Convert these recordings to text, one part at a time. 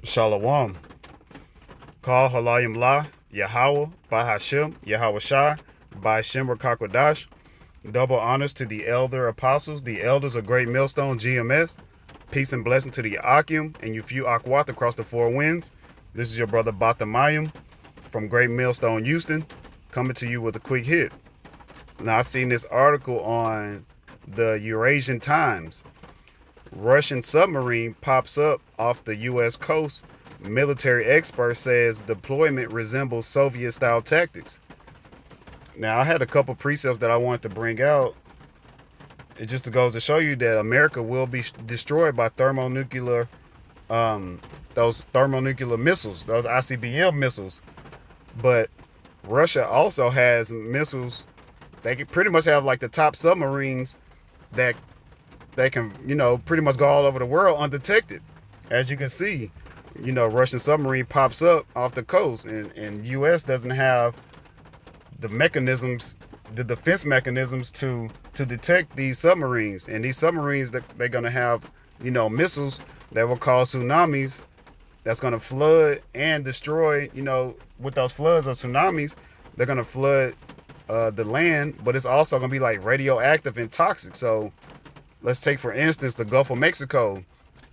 Shalom. Call Halayim La, Yahweh, Bahashim, Yahweh Shai, by Shemra Kakwadash. Double honors to the elder apostles, the elders of Great Millstone GMS. Peace and blessing to the Akim and you few Akwat across the four winds. This is your brother Batamayim from Great Millstone, Houston, coming to you with a quick hit. Now, I seen this article on the Eurasian Times. Russian submarine pops up off the U.S. coast. Military expert says deployment resembles Soviet-style tactics. Now, I had a couple precepts that I wanted to bring out. It just goes to show you that America will be destroyed by those thermonuclear missiles, those ICBM missiles. But Russia also has missiles. They can pretty much have like the top submarines that they can, pretty much go all over the world undetected. As you can see, Russian submarine pops up off the coast, and U.S. doesn't have the mechanisms, the defense mechanisms to detect these submarines. And these submarines, that they're going to have, missiles that will cause tsunamis that's going to flood and destroy, with those floods or tsunamis, they're going to flood the land, but it's also going to be like radioactive and toxic. So let's take, for instance, the Gulf of Mexico.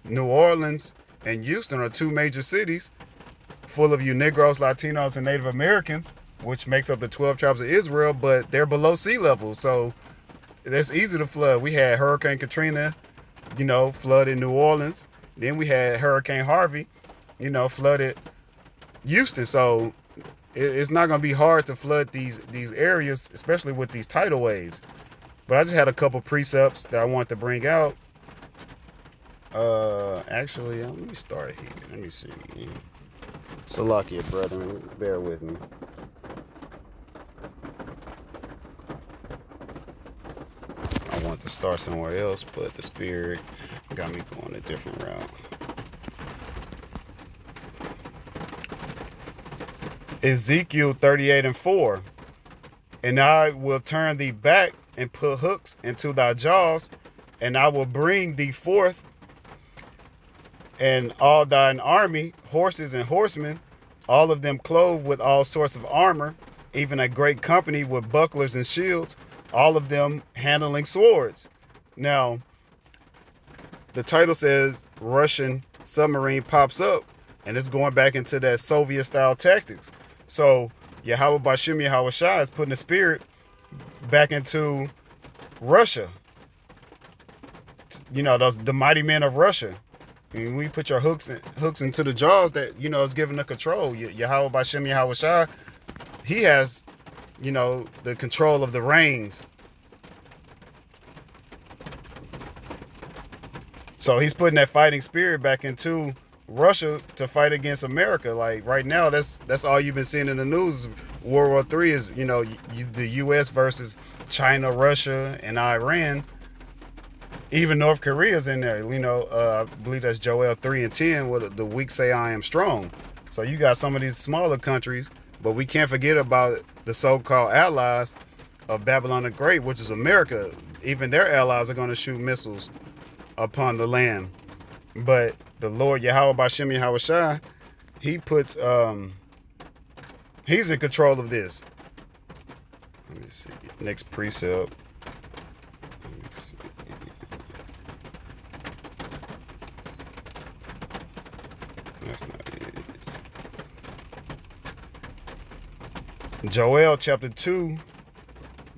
New Orleans and Houston are two major cities full of you Negroes, Latinos, and Native Americans, which makes up the 12 tribes of Israel, but they're below sea level. So it's easy to flood. We had Hurricane Katrina, flood in New Orleans. Then we had Hurricane Harvey, flooded Houston. So it's not going to be hard to flood these areas, especially with these tidal waves. But I just had a couple precepts that I wanted to bring out. Actually, let me start here. Let me see. Salakia, brethren, bear with me. I want to start somewhere else, but the Spirit got me going a different route. Ezekiel 38:4. And I will turn thee back and put hooks into thy jaws, and I will bring thee forth, and all thine army, horses and horsemen, all of them clothed with all sorts of armor, even a great company with bucklers and shields, all of them handling swords. Now, the title says Russian submarine pops up, and it's going back into that Soviet-style tactics. So Yahweh Bashim Yahweh Shai is putting the spirit back into Russia. The mighty men of Russia. And when you put your hooks into the jaws, that is given the control. Yahweh Bashim Yahweh Shai, he has, the control of the reins. So he's putting that fighting spirit back into Russia to fight against America. Like right now, that's all you've been seeing in the news. World War III is, the U.S. versus China, Russia, and Iran. Even North Korea's in there. I believe that's Joel 3:10, where the weak say I am strong. So you got some of these smaller countries, but we can't forget about the so-called allies of Babylon the Great, which is America. Even their allies are going to shoot missiles upon the land. But the Lord Yahweh Bashim Yahweh Shai, he puts he's in control of this. Let me see. Next precept. That's not it. Joel chapter 2,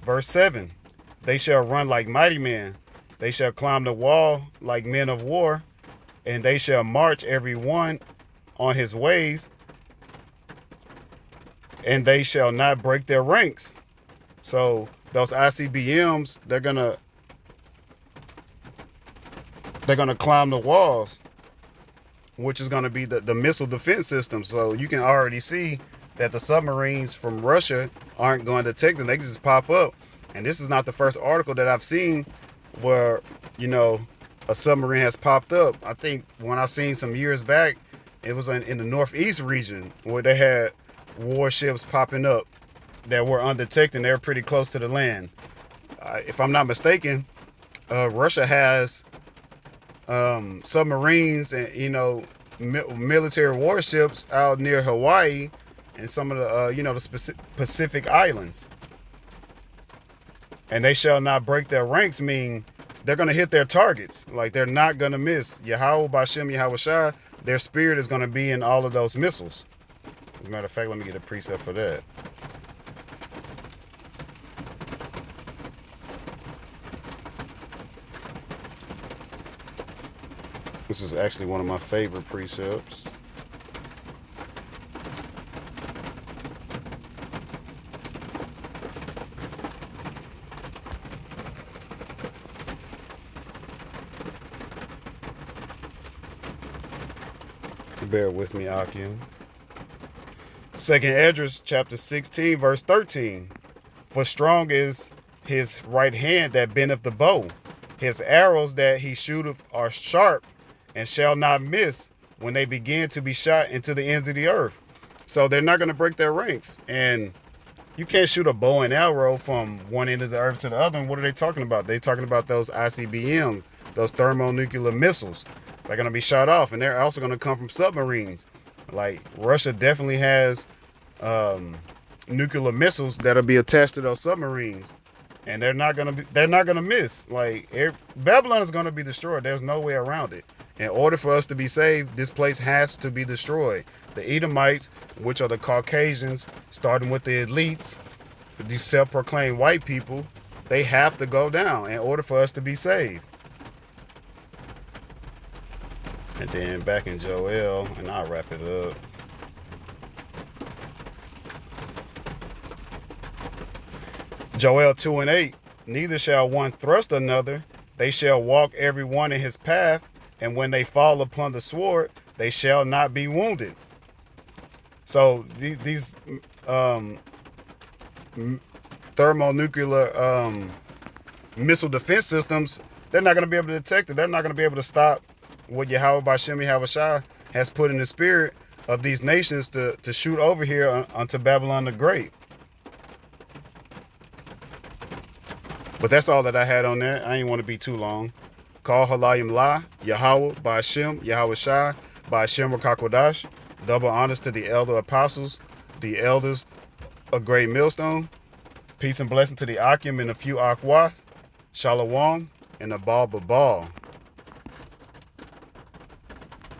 verse 7. They shall run like mighty men. They shall climb the wall like men of war. And they shall march every one on his ways. And they shall not break their ranks. So those ICBMs, they're gonna climb the walls, which is going to be the missile defense system. So you can already see that the submarines from Russia aren't going to detect them. They can just pop up. And this is not the first article that I've seen where, a submarine has popped up. I think when I seen some years back, it was in the Northeast region where they had warships popping up that were undetected, and they were pretty close to the land. If I'm not mistaken, Russia has submarines and military warships out near Hawaii and some of the the Pacific islands. And they shall not break their ranks, mean they're going to hit their targets. Like, they're not going to miss. Yahweh Bashem Yahweh Shai, their spirit is going to be in all of those missiles. As a matter of fact, let me get a preset for that. This is actually one of my favorite precepts. Bear with me, Akim. Second Esdras, chapter 16, verse 13. For strong is his right hand that bendeth the bow. His arrows that he shooteth are sharp, and shall not miss when they begin to be shot into the ends of the earth. So they're not going to break their ranks. And you can't shoot a bow and arrow from one end of the earth to the other. And what are they talking about? They're talking about those ICBM, those thermonuclear missiles. They're going to be shot off, and they're also going to come from submarines. Like, Russia definitely has nuclear missiles that'll be attached to those submarines, and they're not going to miss. Like, Babylon is going to be destroyed. There's no way around it. In order for us to be saved, this place has to be destroyed. The Edomites, which are the Caucasians, starting with the elites, these self-proclaimed white people, they have to go down in order for us to be saved. And then back in Joel, and I'll wrap it up. Joel 2:8, neither shall one thrust another, they shall walk every one in his path, and when they fall upon the sword, they shall not be wounded. So these thermonuclear missile defense systems, they're not going to be able to detect it. They're not going to be able to stop what Yahweh Bashem Yahweh Shai has put in the spirit of these nations to shoot over here unto Babylon the Great. But that's all that I had on that. I ain't want to be too long. Call Halayim La, Yahweh Bashem Yahweh Shai, Bashem Rakakwadash. Double honors to the elder apostles, the elders of Great Millstone. Peace and blessing to the Akim and a few Akwath. Shalom and the Baal Babal.